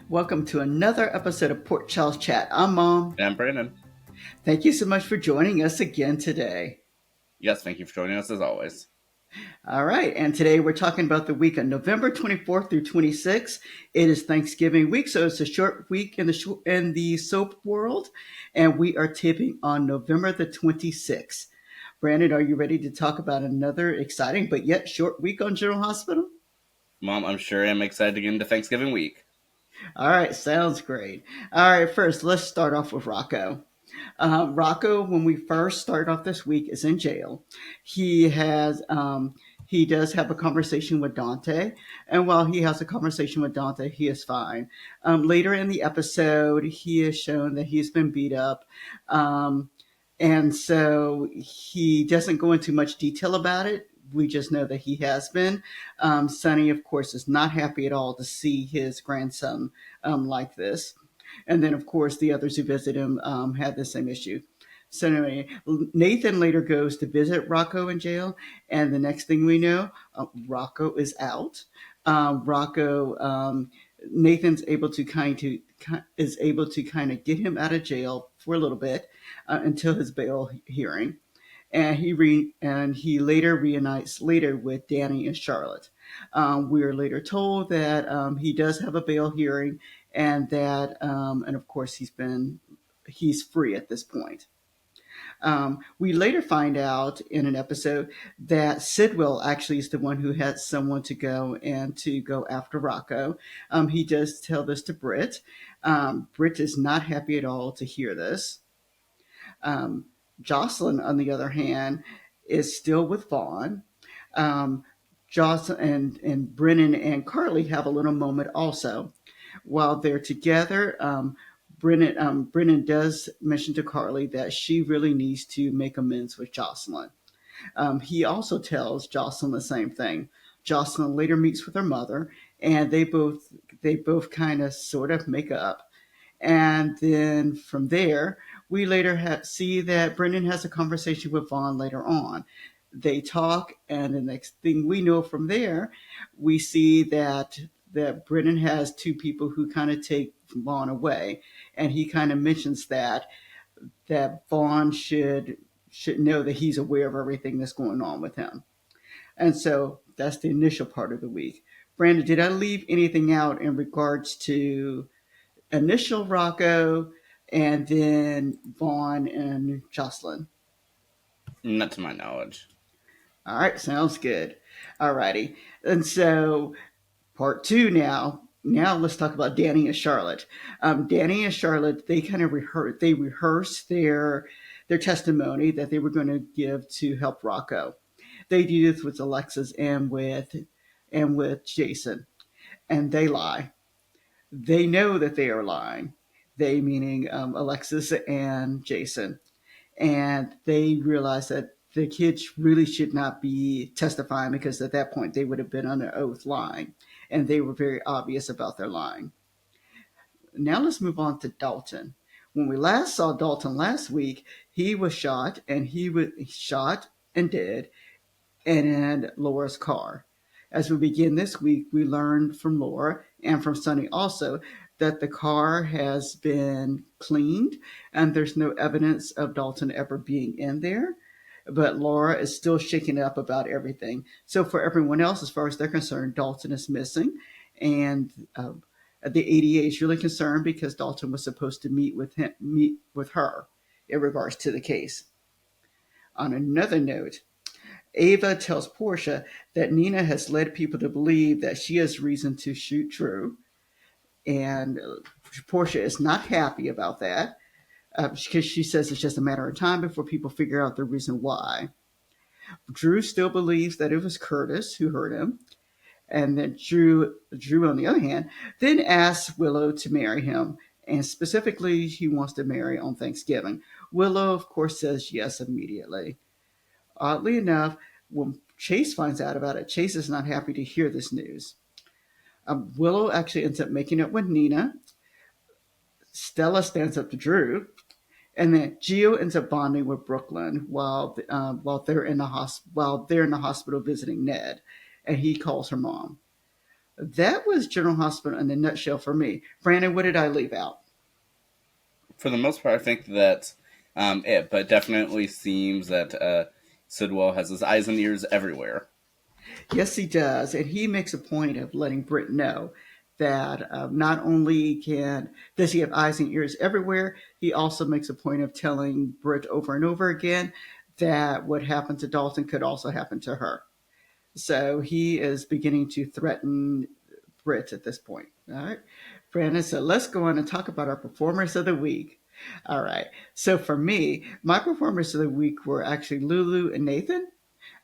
Welcome to another episode of Port Charles Chat. I'm Mom. And Brandon. Thank you so much for joining us again today. Yes, thank you for joining us as always. All right, and today we're talking about the week of November 24th through 26th. It is Thanksgiving week, so it's a short week in the soap world, and we are tipping on November the 26th. Brandon, are you ready to talk about another exciting but yet short week on General Hospital? Mom, I'm sure I'm excited to get into Thanksgiving week. All right, sounds great. All right, first, let's start off with Rocco. Rocco, when we first start off this week, is in jail. He does have a conversation with Dante, and while he has a conversation with Dante, he is fine. Later in the episode, he is shown that he's been beat up, um, and so he doesn't go into much detail about it. We just know that he has been. Sonny, of course, is not happy at all to see his grandson like this. And then, of course, the others who visit him had the same issue. So anyway, Nathan later goes to visit Rocco in jail, and the next thing we know, Rocco is out. Rocco, Nathan's able to kind of get him out of jail for a little bit until his bail hearing, and he later reunites later with Danny and Charlotte. We are later told that he does have a bail hearing, and that and of course he's free at this point. We later find out in an episode that Sidwell actually is the one who had someone to go after Rocco. He does tell this to Britt. Britt is not happy at all to hear this. Um, Jocelyn, on the other hand, is still with Vaughn. Um, Jocelyn and Brennan and Carly have a little moment also. While they're together, Brennan does mention to Carly that she really needs to make amends with Jocelyn. He also tells Jocelyn the same thing. Jocelyn later meets with her mother, and they both kind of sort of make up. And then from there, we later see that Brendan has a conversation with Vaughn later on. They talk, and the next thing we know from there, we see that Brendan has two people who kind of take Vaughn away, and he kind of mentions that Vaughn should know that he's aware of everything that's going on with him. And so that's the initial part of the week. Brandon, did I leave anything out in regards to initial Rocco, and then Vaughn and Jocelyn? Not to my knowledge. All right, sounds good. All righty. And so part two now. Now let's talk about Danny and Charlotte. Danny and Charlotte, they kind of rehearsed their testimony that they were going to give to help Rocco. They do this with Alexis and with Jason, and they lie. They know that they are lying. They meaning Alexis and Jason, and they realize that the kids really should not be testifying because at that point they would have been under oath lying, and they were very obvious about their lying. Now let's move on to Dalton. When we last saw Dalton last week, he was shot, and he was shot and dead, and in Laura's car. As we begin this week, we learned from Laura and from Sunny also that the car has been cleaned and there's no evidence of Dalton ever being in there. But Laura is still shaken up about everything. So for everyone else, as far as they're concerned, Dalton is missing, and the ADA is really concerned because Dalton was supposed to meet with her in regards to the case. On another note, Ava tells Portia that Nina has led people to believe that she has reason to shoot Drew, and Portia is not happy about that because she says it's just a matter of time before people figure out the reason why. Drew still believes that it was Curtis who hurt him, and that Drew, on the other hand, then asks Willow to marry him, and specifically, he wants to marry on Thanksgiving. Willow, of course, says yes immediately. Oddly enough, when Chase finds out about it, Chase is not happy to hear this news. Willow actually ends up making up with Nina. Stella stands up to Drew, and then Gio ends up bonding with Brooklyn while they're in the hospital visiting Ned, and he calls her mom. That was General Hospital in a nutshell for me. Brandon, what did I leave out? For the most part, I think that's it. But definitely seems that Sidwell has his eyes and ears everywhere. Yes, he does. And he makes a point of letting Britt know that not only does he have eyes and ears everywhere, he also makes a point of telling Britt over and over again that what happened to Dalton could also happen to her. So he is beginning to threaten Britt at this point. All right, Brandon. So let's go on and talk about our performers of the week. All right. So for me, my performers of the week were actually Lulu and Nathan.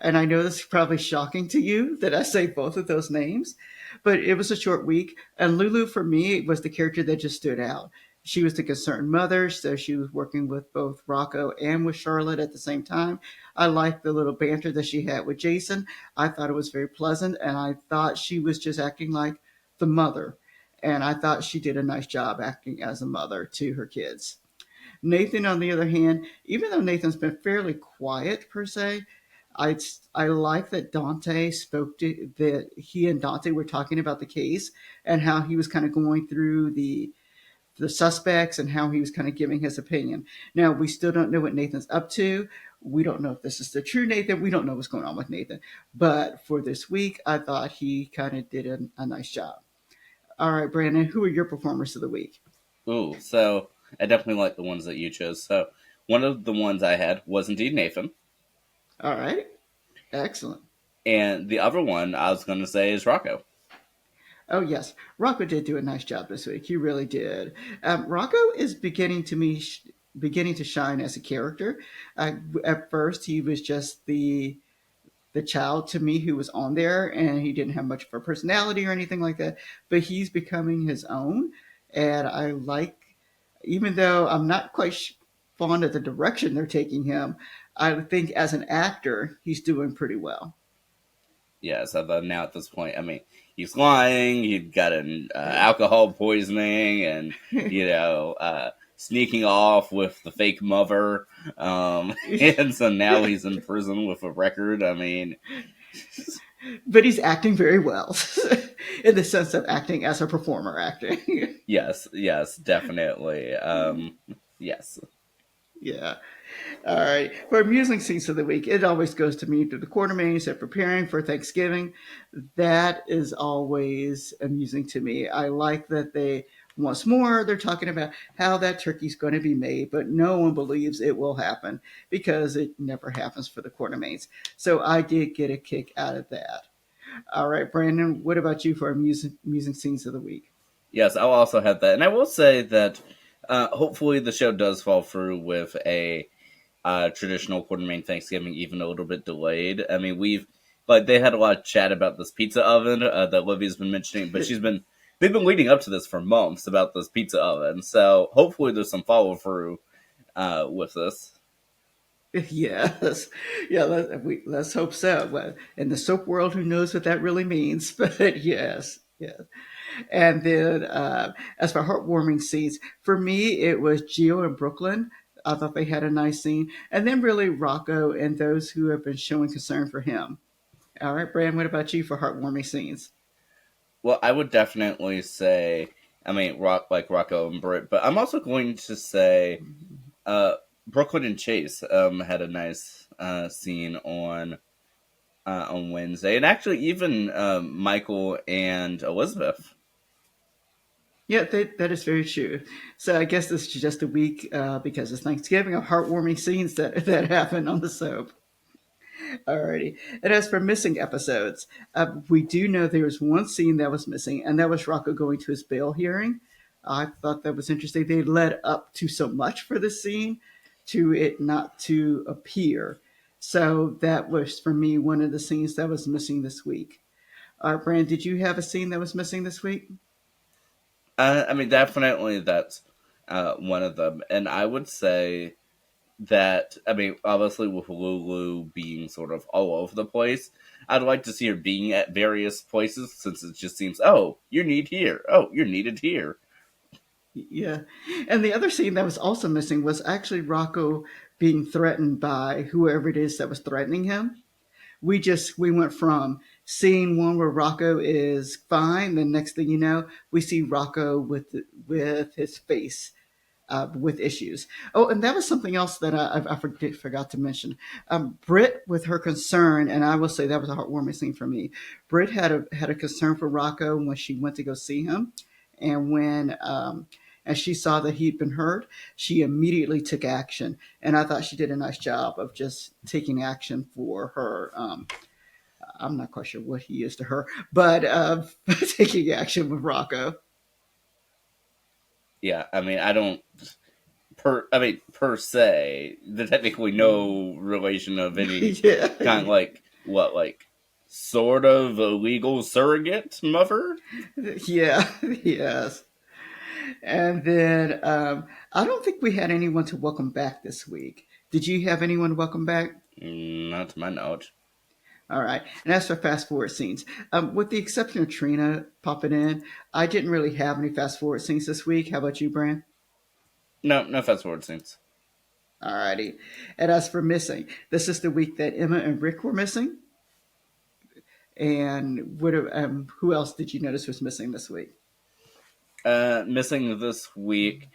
And I know this is probably shocking to you that I say both of those names, but it was a short week. And Lulu, for me, was the character that just stood out. She was the concerned mother, so she was working with both Rocco and with Charlotte at the same time. I liked the little banter that she had with Jason. I thought it was very pleasant, and I thought she was just acting like the mother. And I thought she did a nice job acting as a mother to her kids. Nathan, on the other hand, even though Nathan's been fairly quiet per se, I I like that Dante spoke to that he and Dante were talking about the case and how he was kind of going through the suspects and how he was kind of giving his opinion. Now we still don't know what Nathan's up to. We don't know if this is the true Nathan. We don't know what's going on with Nathan. But for this week, I thought he kind of did a nice job. All right, Brandon, who are your performers of the week? Ooh, so I definitely like the ones that you chose. So one of the ones I had was indeed Nathan, All right, excellent. and the other one I was going to say is Rocco. Oh yes, Rocco did do a nice job this week. He really did. Rocco is beginning to shine as a character. At first, he was just the child to me who was on there, and he didn't have much of a personality or anything like that. But he's becoming his own, and I like. Even though I'm not quite fond of the direction they're taking him, I think as an actor, he's doing pretty well. Yeah, so now at this point, I mean, he's lying, he got an alcohol poisoning, and, sneaking off with the fake mother. And so now he's in prison with a record. I mean, But he's acting very well in the sense of acting as a performer acting. yes, yes, definitely. Yes. Yeah. All right. For amusing scenes of the week, it always goes to me to the Quartermaines and preparing for Thanksgiving. That is always amusing to me. I like that once more, they're talking about how that turkey's going to be made, but no one believes it will happen because it never happens for the Quartermaines. So I did get a kick out of that. All right, Brandon, what about you for amusing scenes of the week? Yes, I'll also have that. And I will say that hopefully the show does fall through with a traditional Quartermain Thanksgiving, even a little bit delayed. I mean, they had a lot of chat about this pizza oven that Livy's been mentioning, but they've been leading up to this for months about this pizza oven. So hopefully there's some follow through with this. Yes, yeah. Let's hope so. Well, in the soap world, who knows what that really means? But yes, yes. And then, as for heartwarming scenes, for me, it was Gio and Brooklyn. I thought they had a nice scene, and then really Rocco and those who have been showing concern for him. All right, Brand. What about you for heartwarming scenes? Well, I would definitely say, I mean, Rocco and Britt, but I'm also going to say uh, Brooklyn and Chase had a nice scene on Wednesday, and actually even Michael and Elizabeth. Yeah, that is very true. So I guess this is just a week because it's Thanksgiving of heartwarming scenes that happen on the soap. Alrighty. And as for missing episodes, we do know there was one scene that was missing, and that was Rocco going to his bail hearing. I thought that was interesting. They led up to so much for this scene to it not to appear. So that was, for me, one of the scenes that was missing this week. Brand, did you have a scene that was missing this week? I mean, definitely that's one of them, and I would say that I mean, obviously with Lulu being sort of all over the place, I'd like to see her being at various places since it just seems, oh, you're needed here, oh, you're needed here. Yeah. And the other scene that was also missing was actually Rocco being threatened by whoever it is that was threatening him. We went from Scene one where Rocco is fine. The next thing you know, we see Rocco with his face with issues. Oh, and that was something else that forgot to mention. Britt, with her concern, and I will say that was a heartwarming scene for me. Britt had a concern for Rocco when she went to go see him, and when as she saw that he'd been hurt, she immediately took action, and I thought she did a nice job of just taking action for her. I'm not quite sure what he is to her, but taking action with Rocco. Yeah, I mean, I don't per se, there's technically no relation of any Yeah, kind. Like what, like sort of a legal surrogate mother? yeah, yes. And then I don't think we had anyone to welcome back this week. Did you have anyone to welcome back? Not to my knowledge. All right. And as for fast forward scenes, with the exception of Trina popping in, I didn't really have any fast forward scenes this week. How about you, Bran? No, no fast forward scenes. All righty. And as for missing, this is the week that Emma and Rick were missing. And who else did you notice was missing this week? Missing this week.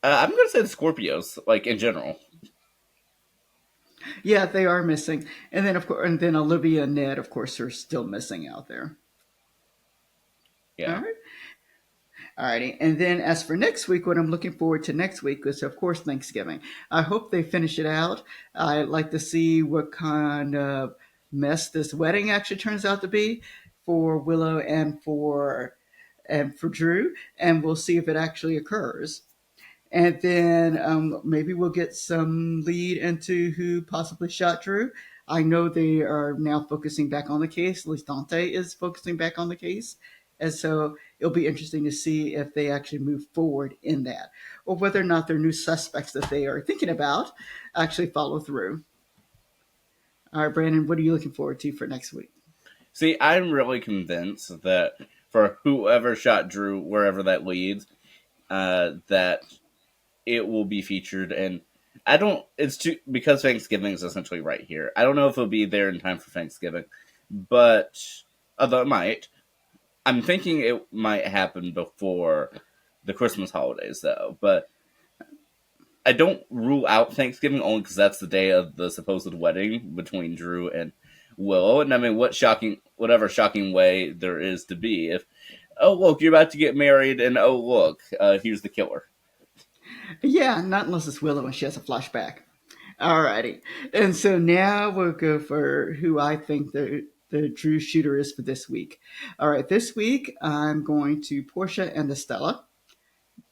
I'm gonna say the Scorpios, like in general. Yeah, they are missing. And then, of course, and then Olivia and Ned, of course, are still missing out there. All Yeah. right. Alrighty. And then as for next week, what I'm looking forward to next week is, of course, Thanksgiving. I hope they finish it out. I'd like to see what kind of mess this wedding actually turns out to be for Willow and for Drew, and we'll see if it actually occurs. And then maybe we'll get some lead into who possibly shot Drew. I know they are now focusing back on the case. At least Dante is focusing back on the case. And so it'll be interesting to see if they actually move forward in that, or whether or not their new suspects that they are thinking about actually follow through. All right, Brandon, what are you looking forward to for next week? See, I'm really convinced that for whoever shot Drew, wherever that leads, that it will be featured. And I don't. It's too because Thanksgiving is essentially right here. I don't know if it'll be there in time for Thanksgiving, but although it might, I'm thinking it might happen before the Christmas holidays, though. But I don't rule out Thanksgiving only because that's the day of the supposed wedding between Drew and Will. And I mean, whatever shocking way there is to be. If, oh, look, you're about to get married, and oh, look, here's the killer. Yeah, not unless it's Willow and she has a flashback. Alrighty. And so now we'll go for who I think the true shooter is for this week. All right, this week I'm going to Portia and Estella.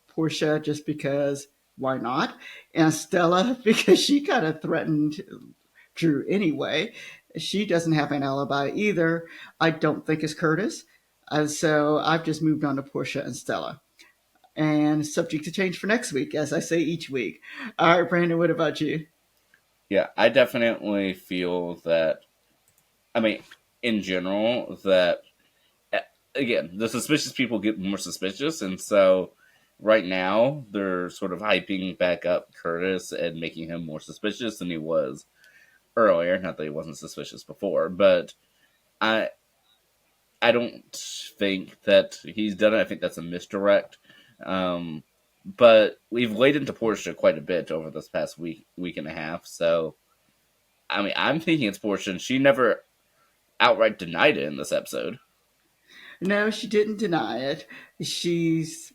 Portia just because why not? And Stella because she kind of threatened Drew anyway. She doesn't have an alibi either. I don't think it's Curtis. So I've just moved on to Portia and Stella. And subject to change for next week, as I say each week. All right, Brandon, what about you? Yeah, I definitely feel that. I mean, in general, that again, the suspicious people get more suspicious, and so right now they're sort of hyping back up Curtis and making him more suspicious than he was earlier. Not that he wasn't suspicious before, but I I don't think that he's done it. I think that's a misdirect. Um, but we've laid into Portia quite a bit over this past week and a half. So I mean, I'm thinking it's Portia, and she never outright denied it in this episode. No, she didn't deny it. She's,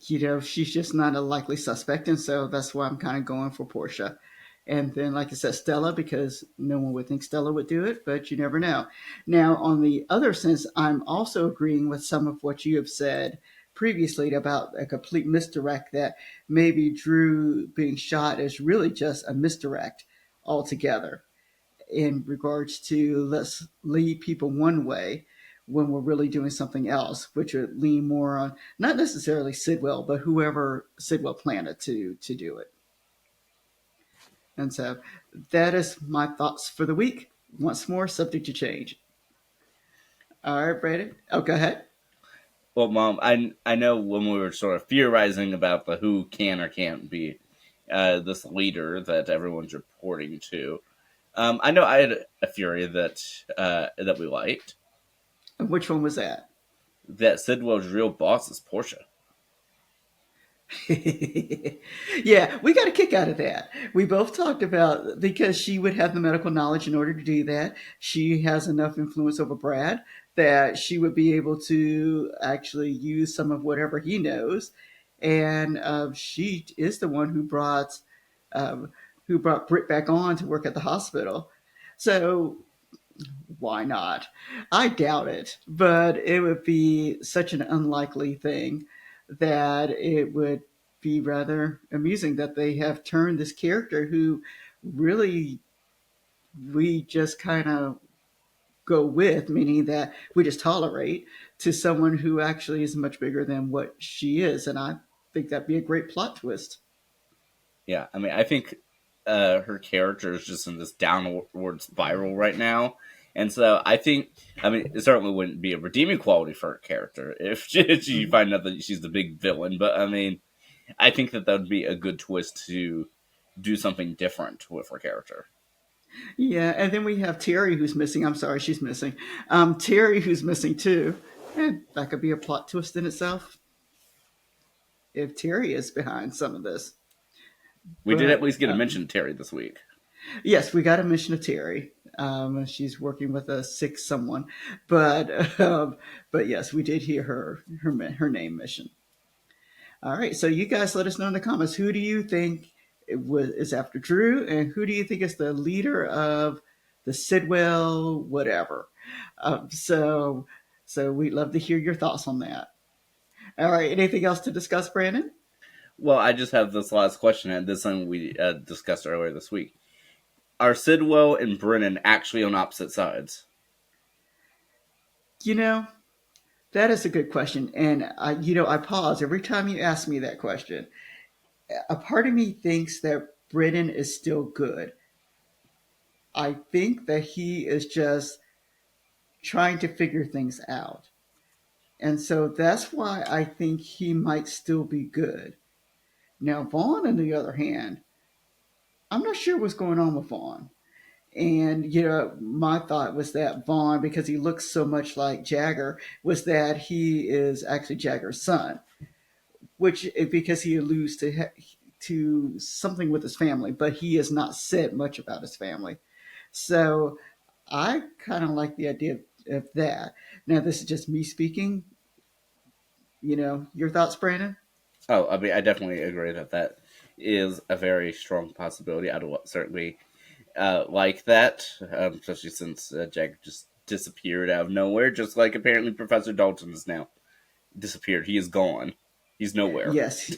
she's just not a likely suspect, and so that's why I'm kind of going for Portia. And then, like I said, Stella, because no one would think Stella would do it, but you never know. Now, on the other sense, I'm also agreeing with some of what you have said previously about a complete misdirect that maybe Drew being shot is really just a misdirect altogether in regards to let's lead people one way when we're really doing something else, which would lean more on not necessarily Sidwell, but whoever Sidwell planned it to do it. And so that is my thoughts for the week. Once more, subject to change. All right, Brandon. Oh, go ahead. Well, Mom, I know when we were sort of theorizing about the who can or can't be this leader that everyone's reporting to. I know I had a Fury that we liked. And which one was that? That Sidwell's real boss is Portia. Yeah, we got a kick out of that. We both talked about because she would have the medical knowledge in order to do that. She has enough influence over Brad that she would be able to actually use some of whatever he knows. And she is the one um, who brought Britt back on to work at the hospital. So why not? I doubt it, but it would be such an unlikely thing that it would be rather amusing that they have turned this character who really we just kind of go with, meaning that we just tolerate, to someone who actually is much bigger than what she is. And I think that'd be a great plot twist. Yeah, I mean, I think her character is just in this downward spiral right now, and so I think, I mean, it certainly wouldn't be a redeeming quality for her character if she find out that she's the big villain. But I mean, I think that would be a good twist to do something different with her character. Yeah, and then we have Terry who's missing. I'm sorry, she's missing. Terry who's missing too. And that could be a plot twist in itself if Terry is behind some of this. We did at But least get a mention of Terry this week. yes, we got a mention of Terry. She's working with a sick someone, but but yes, we did hear her name mentioned. All right, so you guys let us know in the comments who do you think is after Drew, and who do you think is the leader of the Sidwell whatever. So we'd love to hear your thoughts on that. All right, anything else to discuss, Brandon? Well, I just have this last question, and this one we discussed earlier this week. Are Sidwell and Brennan actually on opposite sides? You know, that is a good question, and I pause every time you ask me that question. A part of me thinks that Brennan is still good. I think that he is just trying to figure things out. And so that's why I think he might still be good. Now, Vaughn, on the other hand, I'm not sure what's going on with Vaughn. And, my thought was that Vaughn, because he looks so much like Jagger, was that he is actually Jagger's son, which because he alludes to something with his family, but he has not said much about his family. So I kind of like the idea of that. Now, this is just me speaking. Your thoughts, Brandon? Oh, I mean, I definitely agree that that is a very strong possibility. I'd certainly like that, especially since Jack just disappeared out of nowhere, just like apparently Professor Dalton is now disappeared. He is gone. He's nowhere. Yes,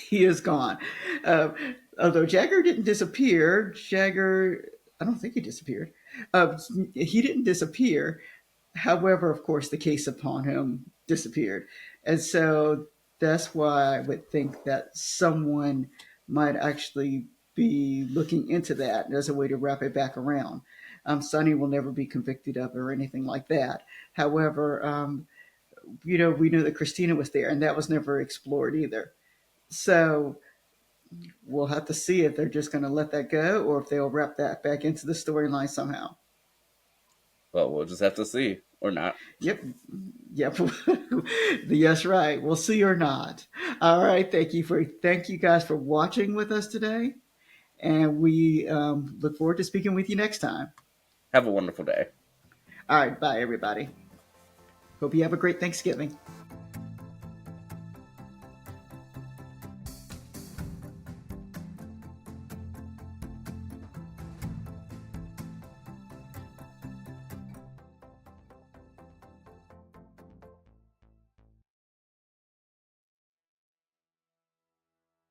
he is gone. Uh, Although Jagger didn't disappear, I don't think he disappeared. Uh, he didn't disappear. However, of course, the case upon him disappeared. And so that's why I would think that someone might actually be looking into that as a way to wrap it back around. Sonny will never be convicted of or anything like that. However, we know that Christina was there, and that was never explored either. So we'll have to see if they're just going to let that go or if they'll wrap that back into the storyline somehow. Well, we'll just have to see, or not. Yep. Yep. Yes, right. We'll see or not. All right. Thank you guys for watching with us today, and we look forward to speaking with you next time. Have a wonderful day. All right. Bye, everybody. Hope you have a great Thanksgiving.